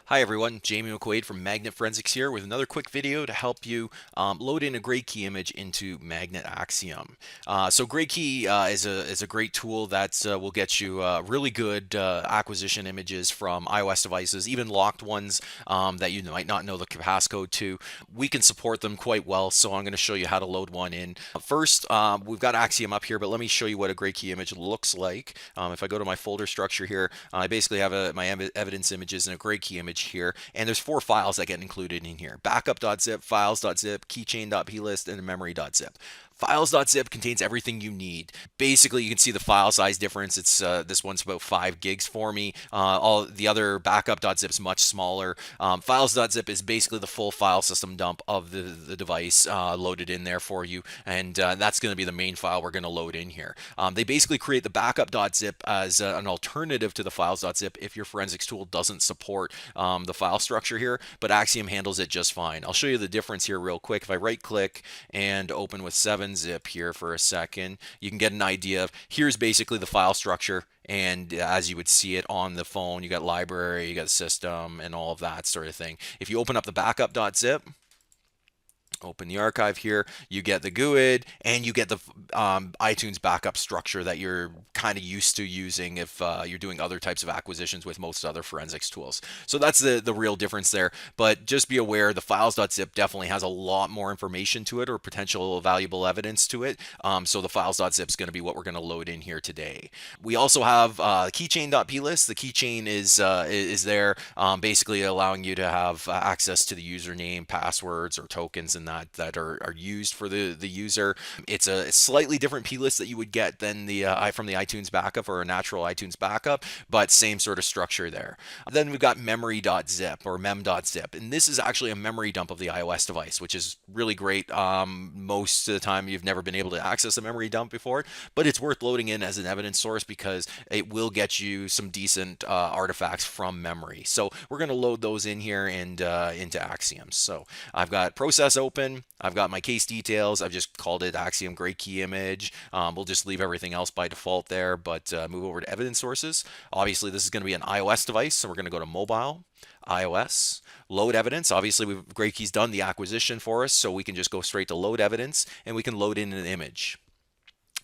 Hi everyone, Jamie McQuaid from Magnet Forensics here with another quick video to help you load in a GrayKey image into Magnet AXIOM. So GrayKey is a great tool that will get you really good acquisition images from iOS devices, even locked ones that you might not know the passcode to. We can support them quite well, so I'm going to show you how to load one in. First, we've got AXIOM up here, but let me show you what a GrayKey image looks like. If I go to my folder structure here, I basically have my evidence images in a GrayKey image here, and there's 4 files that get included in here: backup.zip, files.zip, keychain.plist, and memory.zip. Files.zip contains everything you need. Basically, you can see the file size difference. It's this one's about 5 gigs for me. All the other backup.zip is much smaller. Files.zip is basically the full file system dump of the device loaded in there for you, and that's going to be the main file we're going to load in here. They basically create the backup.zip as an alternative to the files.zip if your forensics tool doesn't support the file structure here, but Axiom handles it just fine. I'll show you the difference here real quick. If I right click and open with 7-zip here for a second, you can get an idea of here's basically the file structure. And as you would see it on the phone, you got library, you got system, and all of that sort of thing. If you open up the backup.zip, open the archive here, you get the GUID and you get the iTunes backup structure that you're kind of used to using if you're doing other types of acquisitions with most other forensics tools. So that's the real difference there. But just be aware the files.zip definitely has a lot more information to it, or potential valuable evidence to it. So the files.zip is going to be what we're going to load in here today. We also have keychain.plist. The keychain is there, basically allowing you to have access to the username, passwords, or tokens and that are used for the user. It's a slightly different plist that you would get than the from the iTunes backup or a natural iTunes backup, but same sort of structure there. Then we've got memory.zip or mem.zip, and this is actually a memory dump of the iOS device, which is really great. Most of the time you've never been able to access a memory dump before, but it's worth loading in as an evidence source because it will get you some decent artifacts from memory. So we're going to load those in here and into Axiom. So I've got process open. I've got my case details. I've just called it Axiom GrayKey image. We'll just leave everything else by default there, but move over to evidence sources. Obviously, this is going to be an iOS device, so we're going to go to mobile, iOS, load evidence. Obviously, GrayKey's done the acquisition for us, so we can just go straight to load evidence, and we can load in an image.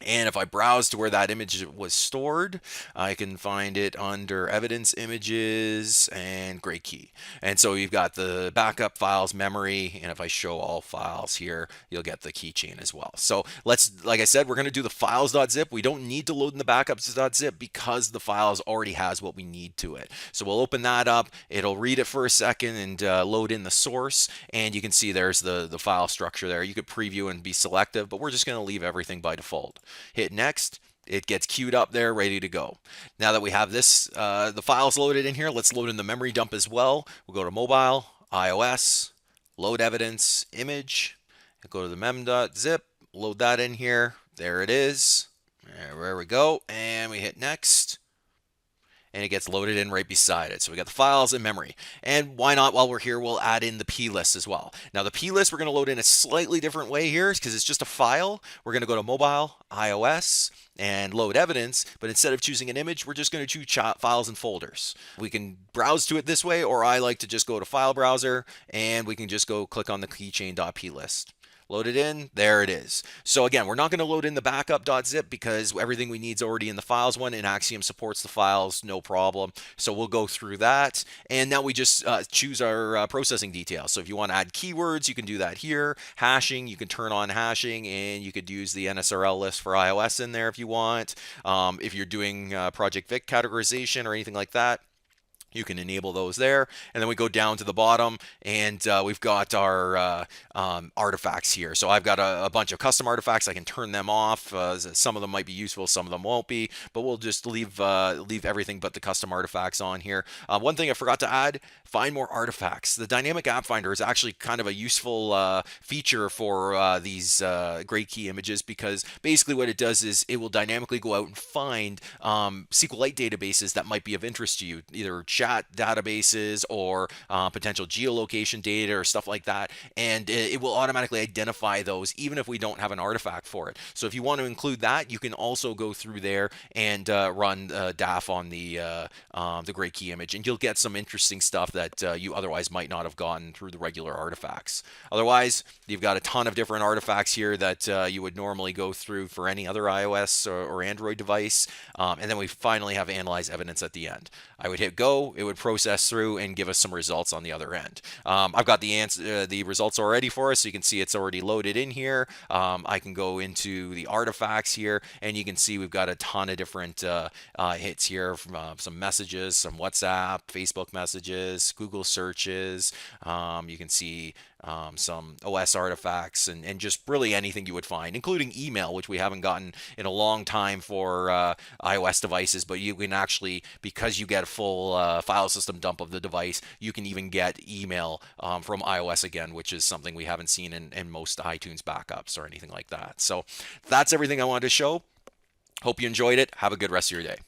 And if I browse to where that image was stored, I can find it under evidence images and GrayKey. And so you've got the backup files, memory, and if I show all files here, you'll get the keychain as well. So let's, like I said, we're going to do the files.zip. We don't need to load in the backups.zip because the files already has what we need to it. So we'll open that up. It'll read it for a second and load in the source. And you can see there's the file structure there. You could preview and be selective, but we're just going to leave everything by default. Hit next. It gets queued up there, ready to go. Now that we have this, the files loaded in here, let's load in the memory dump as well. We'll go to mobile, iOS, load evidence, image, go to the mem.zip, load that in here. There it is. There we go. And we hit next. And it gets loaded in right beside it. So we got the files and memory. And why not, while we're here, we'll add in the plist as well. Now the plist we're going to load in a slightly different way here because it's just a file. We're going to go to mobile, iOS, and load evidence, but instead of choosing an image, we're just going to choose files and folders. We can browse to it this way, or I like to just go to file browser and we can just go click on the keychain.plist. Load it in, there it is. So again, we're not going to load in the backup.zip because everything we need is already in the files one, and Axiom supports the files, no problem. So we'll go through that, and now we just choose our processing details. So if you want to add keywords, you can do that here. Hashing, you can turn on hashing, and you could use the NSRL list for iOS in there if you want. If you're doing Project Vic categorization or anything like that, you can enable those there. And then we go down to the bottom, and we've got our artifacts here. So I've got a bunch of custom artifacts. I can turn them off. Some of them might be useful, some of them won't be, but we'll just leave everything but the custom artifacts on here. One thing I forgot to add, find more artifacts. The dynamic app finder is actually kind of a useful feature for these GrayKey images, because basically what it does is it will dynamically go out and find SQLite databases that might be of interest to you, either chat databases or potential geolocation data or stuff like that, and it will automatically identify those even if we don't have an artifact for it. So if you want to include that, you can also go through there and run DAF on the GrayKey image, and you'll get some interesting stuff that you otherwise might not have gotten through the regular artifacts. Otherwise, you've got a ton of different artifacts here that you would normally go through for any other iOS or Android device, and then we finally have analyze evidence at the end. I would hit go, it would process through and give us some results on the other end. I've got the results already for us, so you can see it's already loaded in here. I can go into the artifacts here, and you can see we've got a ton of different hits here from some messages, some WhatsApp, Facebook messages, Google searches. You can see some OS artifacts, and just really anything you would find, including email, which we haven't gotten in a long time for iOS devices, but you can actually, because you get a full file system dump of the device, you can even get email from iOS again, which is something we haven't seen in most iTunes backups or anything like that. So that's everything I wanted to show. Hope you enjoyed it. Have a good rest of your day.